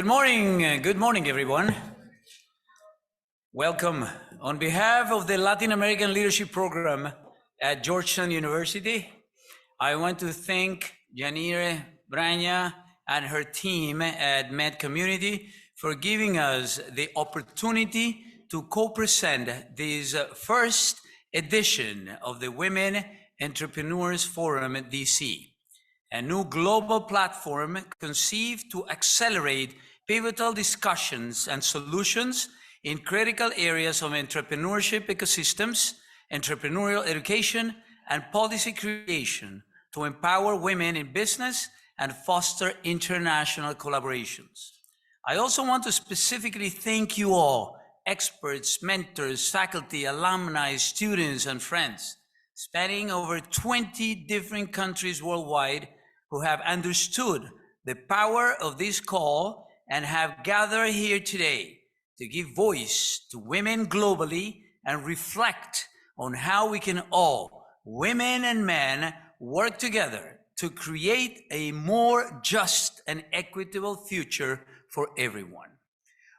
Good morning, everyone. Welcome. On behalf of the Latin American Leadership Program at Georgetown University, I want to thank Janire Braña and her team at Med Community for giving us the opportunity to co-present this first edition of the Women Entrepreneurs Forum at DC, a new global platform conceived to accelerate pivotal discussions and solutions in critical areas of entrepreneurship ecosystems, entrepreneurial education, and policy creation to empower women in business and foster international collaborations. I also want to specifically thank you all, experts, mentors, faculty, alumni, students, and friends, spanning over 20 different countries worldwide, who have understood the power of this call and have gathered here today to give voice to women globally and reflect on how we can all, women and men, work together to create a more just and equitable future for everyone.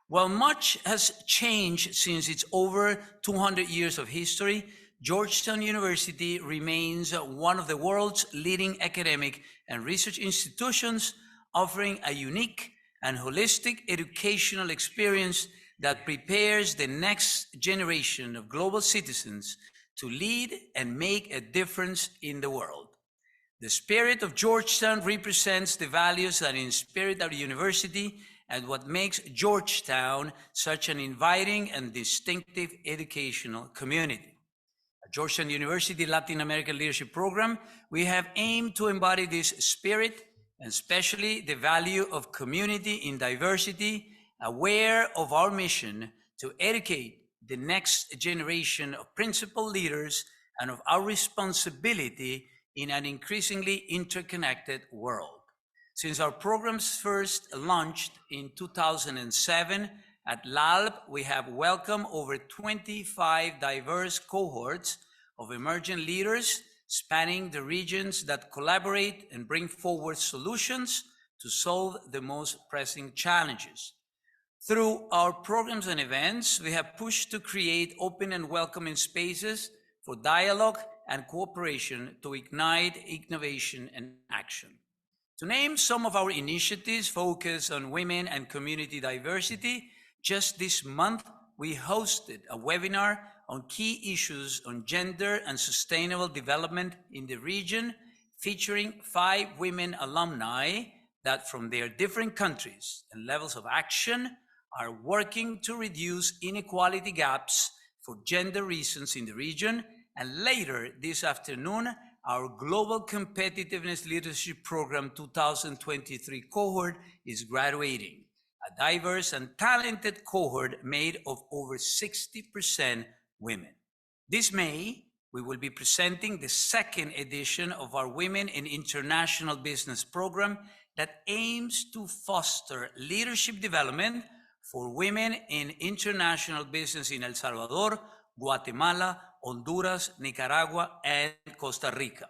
While much has changed since its over 200 years of history, Georgetown University remains one of the world's leading academic and research institutions, offering a unique and holistic educational experience that prepares the next generation of global citizens to lead and make a difference in the world. The spirit of Georgetown represents the values that inspired our university and what makes Georgetown such an inviting and distinctive educational community. At Georgetown University Latin American Leadership Program, we have aimed to embody this spirit, and especially the value of community in diversity, aware of our mission to educate the next generation of principal leaders and of our responsibility in an increasingly interconnected world. Since our programs first launched in 2007, at LALP, we have welcomed over 25 diverse cohorts of emerging leaders spanning the regions that collaborate and bring forward solutions to solve the most pressing challenges. Through our programs and events, we have pushed to create open and welcoming spaces for dialogue and cooperation to ignite innovation and action. To name some of our initiatives focused on women and community diversity, just this month, we hosted a webinar on key issues on gender and sustainable development in the region, featuring 5 women alumni that from their different countries and levels of action are working to reduce inequality gaps for gender reasons in the region. And later this afternoon, our Global Competitiveness Leadership Program 2023 cohort is graduating, a diverse and talented cohort made of over 60% women. This May, we will be presenting the second edition of our Women in International Business program that aims to foster leadership development for women in international business in El Salvador, Guatemala, Honduras, Nicaragua, and Costa Rica.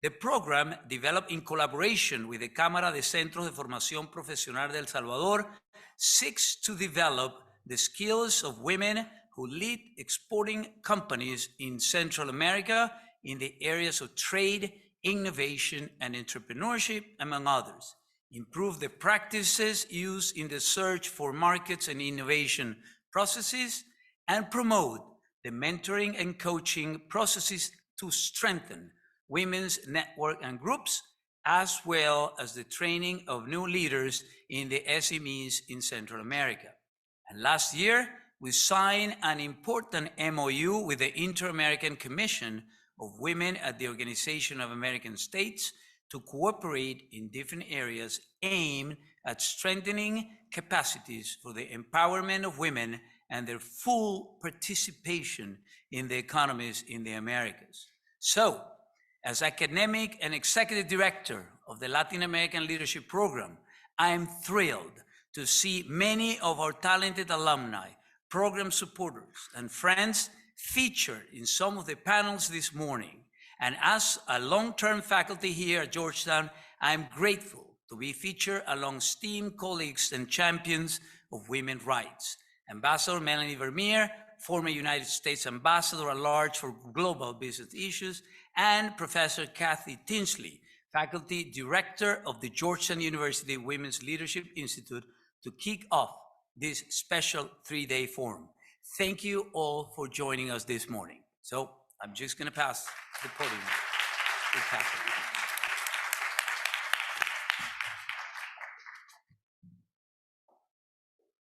The program, developed in collaboration with the Cámara de Centros de Formación Profesional de El Salvador, seeks to develop the skills of women who lead exporting companies in Central America in the areas of trade, innovation, and entrepreneurship, among others, improve the practices used in the search for markets and innovation processes, and promote the mentoring and coaching processes to strengthen women's network and groups, as well as the training of new leaders in the SMEs in Central America. And last year, we signed an important MOU with the Interamerican Commission of Women at the Organization of American States to cooperate in different areas aimed at strengthening capacities for the empowerment of women and their full participation in the economies in the Americas. So, as academic and executive director of the Latin American Leadership Program, I am thrilled to see many of our talented alumni, program supporters, and friends featured in some of the panels this morning. And as a long-term faculty here at Georgetown, I am grateful to be featured along esteemed colleagues and champions of women's rights. Ambassador Melanie Vermeer, former United States Ambassador at Large for Global Business Issues, and Professor Kathy Tinsley, Faculty Director of the Georgetown University Women's Leadership Institute, to kick off this special 3-day forum. Thank you all for joining us this morning. So I'm just going to pass the podium to Kathy.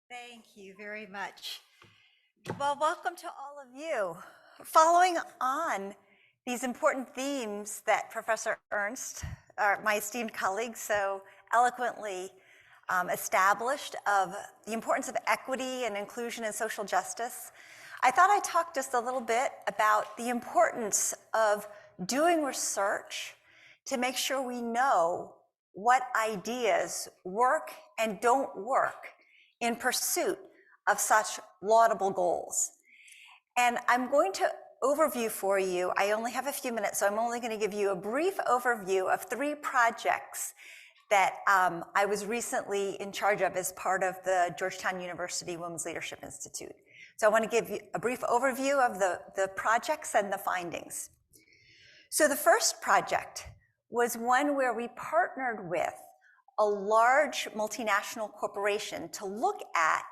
Thank you very much. Well, welcome to all of you. Following on these important themes that Professor Ernst, my esteemed colleague, so eloquently established of the importance of equity and inclusion and social justice, I thought I'd talk just a little bit about the importance of doing research to make sure we know what ideas work and don't work in pursuit of such laudable goals. And I'm going to overview for you, I only have a few minutes, so I'm only going to give you a brief overview of 3 projects that I was recently in charge of as part of the Georgetown University Women's Leadership Institute. So I want to give you a brief overview of the projects and the findings. So the first project was one where we partnered with a large multinational corporation to look at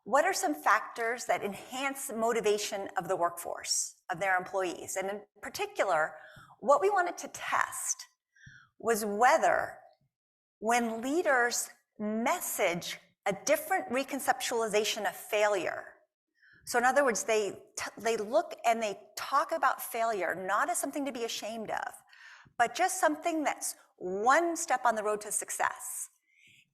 what are some factors that enhance the motivation of the workforce, of their employees. And in particular, what we wanted to test was whether when leaders message a different reconceptualization of failure, so in other words, they look and they talk about failure not as something to be ashamed of, but just something that's one step on the road to success.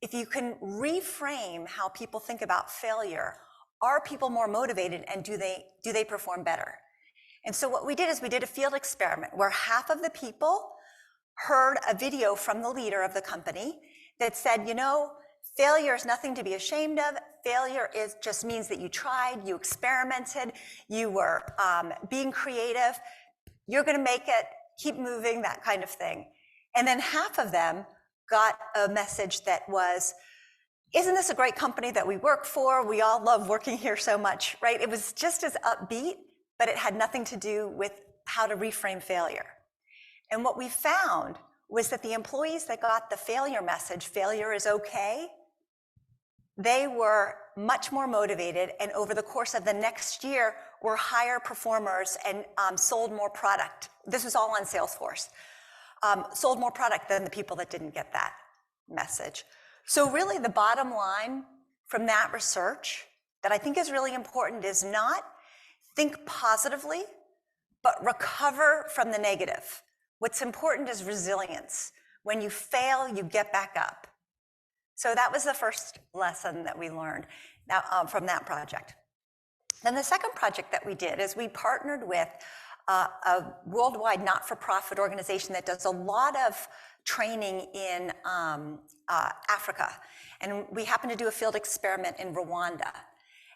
If you can reframe how people think about failure, are people more motivated and do they perform better? And so what we did is we did a field experiment where half of the people heard a video from the leader of the company that said, you know, failure is nothing to be ashamed of. Failure just means that you tried, you experimented, you were being creative, you're going to make it, keep moving, that kind of thing. And then half of them got a message that was, isn't this a great company that we work for? We all love working here so much, right? It was just as upbeat, but it had nothing to do with how to reframe failure. And what we found was that the employees that got the failure message, failure is okay, they were much more motivated, and over the course of the next year were higher performers and sold more product. This was all on Salesforce. Sold more product than the people that didn't get that message. So really the bottom line from that research that I think is really important is not think positively, but recover from the negative. What's important is resilience. When you fail, you get back up. So that was the first lesson that we learned from that project. Then the second project that we did is we partnered with a worldwide not-for-profit organization that does a lot of training in Africa. And we happened to do a field experiment in Rwanda.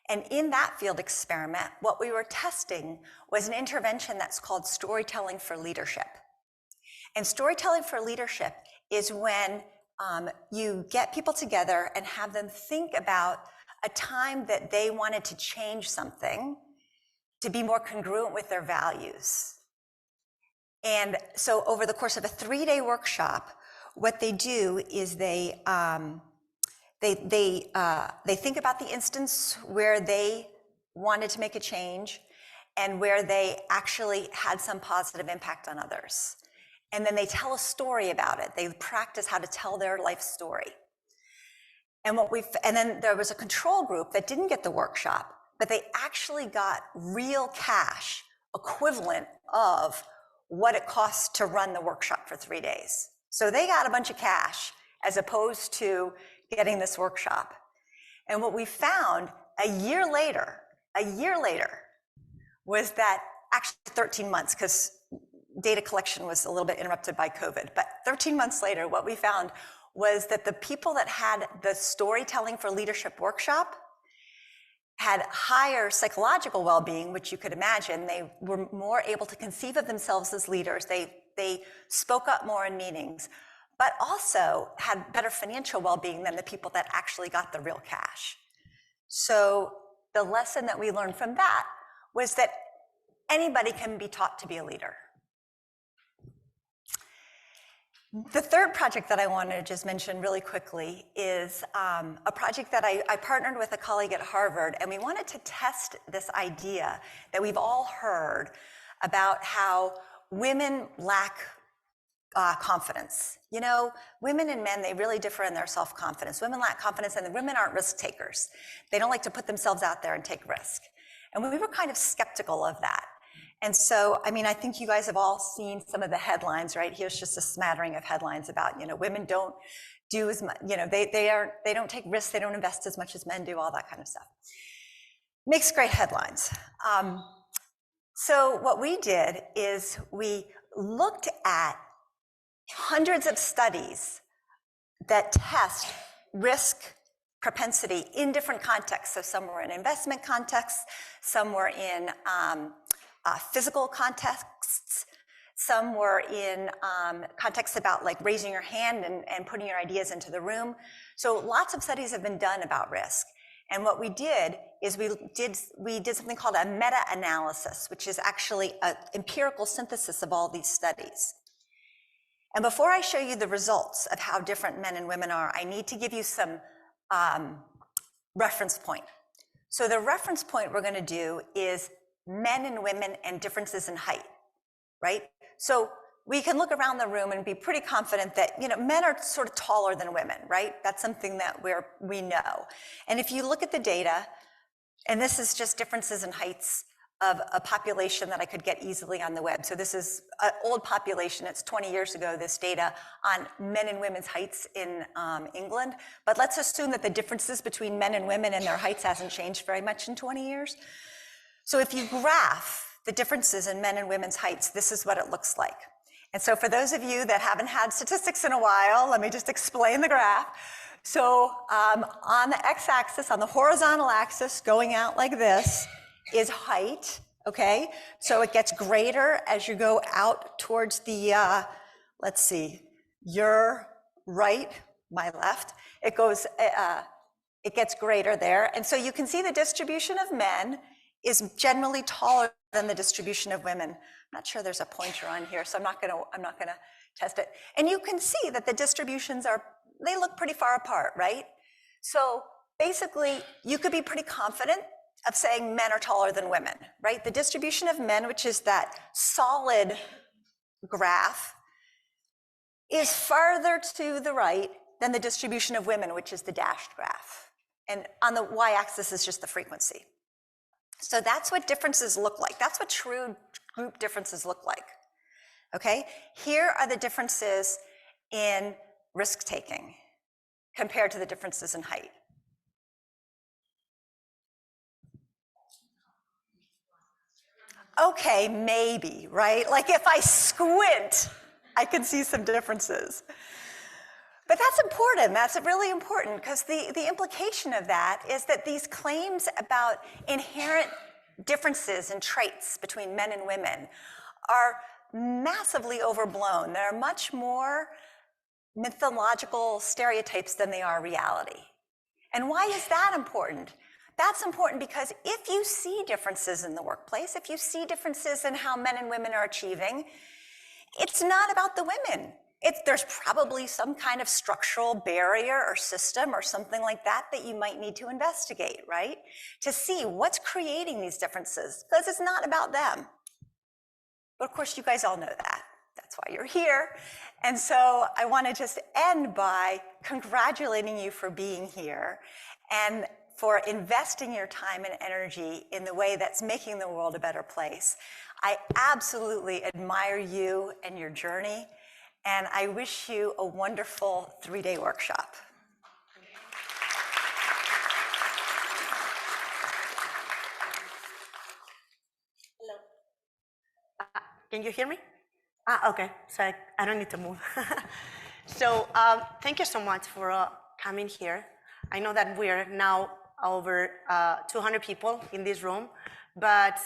And in that field experiment, what we were testing was an intervention that's called storytelling for leadership. And storytelling for leadership is when you get people together and have them think about a time that they wanted to change something to be more congruent with their values. And so over the course of a 3-day workshop, what they do is they think about the instance where they wanted to make a change and where they actually had some positive impact on others. And then they tell a story about it. They practice how to tell their life story. And then there was a control group that didn't get the workshop, but they actually got real cash equivalent of what it costs to run the workshop for 3 days. So they got a bunch of cash as opposed to getting this workshop. And what we found a year later was that actually 13 months, because data collection was a little bit interrupted by COVID, but 13 months later, what we found was that the people that had the storytelling for leadership workshop had higher psychological well-being, which you could imagine. They were more able to conceive of themselves as leaders. They spoke up more in meetings. but also had better financial well-being than the people that actually got the real cash. So the lesson that we learned from that was that anybody can be taught to be a leader. The third project that I wanted to just mention really quickly is a project that I partnered with a colleague at Harvard, and we wanted to test this idea that we've all heard about how women lack confidence. You know, women and men, they really differ in their self-confidence. Women lack confidence, and the women aren't risk takers. They don't like to put themselves out there and take risk. And we were kind of skeptical of that. And so, I mean, I think you guys have all seen some of the headlines, right? Here's just a smattering of headlines about, you know, women don't do as much, you know, they don't take risks, they don't invest as much as men do, all that kind of stuff. Makes great headlines. So what we did is we looked at hundreds of studies that test risk propensity in different contexts. So some were in investment contexts, some were in physical contexts, some were in contexts about like raising your hand and putting your ideas into the room. So lots of studies have been done about risk. And what we did is we did something called a meta-analysis, which is actually an empirical synthesis of all these studies. And before I show you the results of how different men and women are, I need to give you some reference point. So the reference point we're going to do is men and women and differences in height, right? So we can look around the room and be pretty confident that, you know, men are sort of taller than women, right? That's something that we know. And if you look at the data, and this is just differences in heights of a population that I could get easily on the web. So this is an old population. It's 20 years ago, this data on men and women's heights in England. But let's assume that the differences between men and women and their heights hasn't changed very much in 20 years. So if you graph the differences in men and women's heights, this is what it looks like. And so for those of you that haven't had statistics in a while, let me just explain the graph. So on the x-axis, on the horizontal axis, going out like this, is height, okay? So it gets greater as you go out towards the, let's see, your right, my left. It goes, it gets greater there. And so you can see the distribution of men is generally taller than the distribution of women. I'm not sure there's a pointer on here, so I'm not gonna test it. And you can see that the distributions they look pretty far apart, right? So basically, you could be pretty confident of saying men are taller than women, right? The distribution of men, which is that solid graph, is farther to the right than the distribution of women, which is the dashed graph. And on the y-axis is just the frequency. So that's what differences look like. That's what true group differences look like, okay? Here are the differences in risk-taking compared to the differences in height. Okay, maybe, right? Like if I squint, I can see some differences. But that's important, that's really important, because the implication of that is that these claims about inherent differences and traits between men and women are massively overblown. They're much more mythological stereotypes than they are reality. And why is that important? That's important because if you see differences in the workplace, if you see differences in how men and women are achieving, it's not about the women. There's probably some kind of structural barrier or system or something like that that you might need to investigate, right? To see what's creating these differences, because it's not about them. But of course, you guys all know that. That's why you're here. And so I want to just end by congratulating you for being here and for investing your time and energy in the way that's making the world a better place. I absolutely admire you and your journey, and I wish you a wonderful 3-day workshop. Hello. Can you hear me? Okay, so I don't need to move. So thank you so much for coming here. I know that we're now over 200 people in this room, but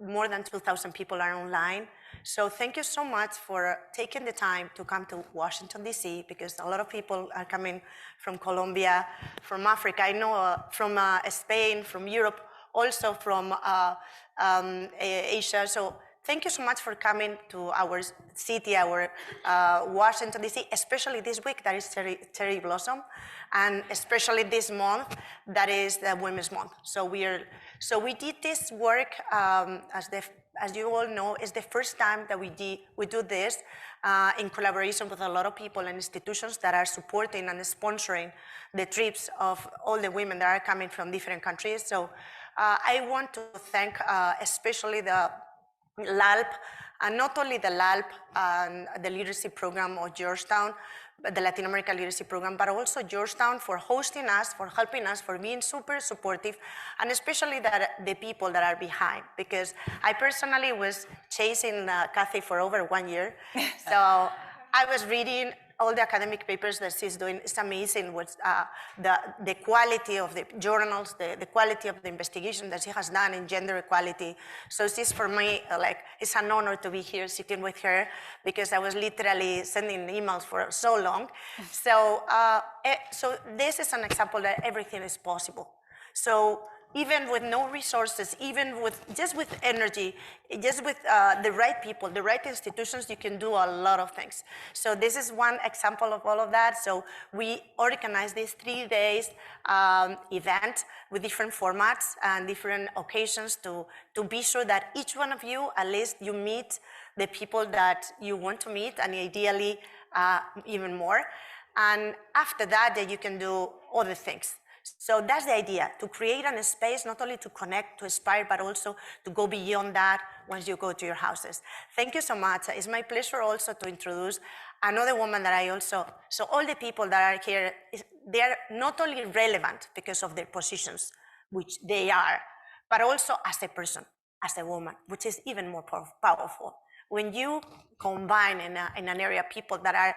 more than 2,000 people are online. So thank you so much for taking the time to come to Washington, DC, because a lot of people are coming from Colombia, from Africa, I know from Spain, from Europe, also from Asia. So thank you so much for coming to our city, our Washington, DC, especially this week that is Cherry Blossom, and especially this month that is the Women's Month. So we did this work, as you all know, it's the first time that we do this in collaboration with a lot of people and institutions that are supporting and sponsoring the trips of all the women that are coming from different countries. So I want to thank especially the LALP, and not only the LALP and the leadership program of Georgetown, the Latin American Leadership Program, but also Georgetown for hosting us, for helping us, for being super supportive, and especially the people that are behind, because I personally was chasing Kathy for over 1 year. So I was reading all the academic papers that she's doing. It's amazing what the quality of the journals, the quality of the investigation that she has done in gender equality. So this for me, like, it's an honor to be here sitting with her, because I was literally sending emails for so long. So, so this is an example that everything is possible. So even with no resources, even with just with energy, just with the right people, the right institutions, you can do a lot of things. So this is one example of all of that. So we organized this 3 days event with different formats and different occasions to be sure that each one of you, at least you meet the people that you want to meet, and ideally even more. And after that, you can do other things. So that's the idea, to create a space not only to connect, to inspire, but also to go beyond that once you go to your houses. Thank you so much. It's my pleasure also to introduce another woman that I also, so all the people that are here, they are not only relevant because of their positions, which they are, but also as a person, as a woman, which is even more powerful. When you combine in an area people that are,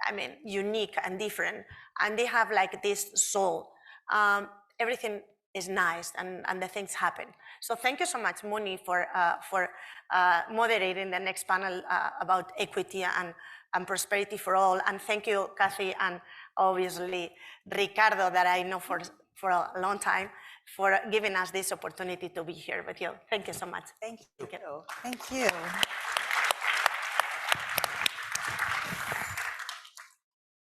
I mean, unique and different, and they have like this soul, everything is nice and the things happen. So thank you so much, Moni, for moderating the next panel about equity and prosperity for all. And thank you, Kathy, and obviously Ricardo, that I know for a long time, for giving us this opportunity to be here with you. Thank you so much. Thank you. Thank you.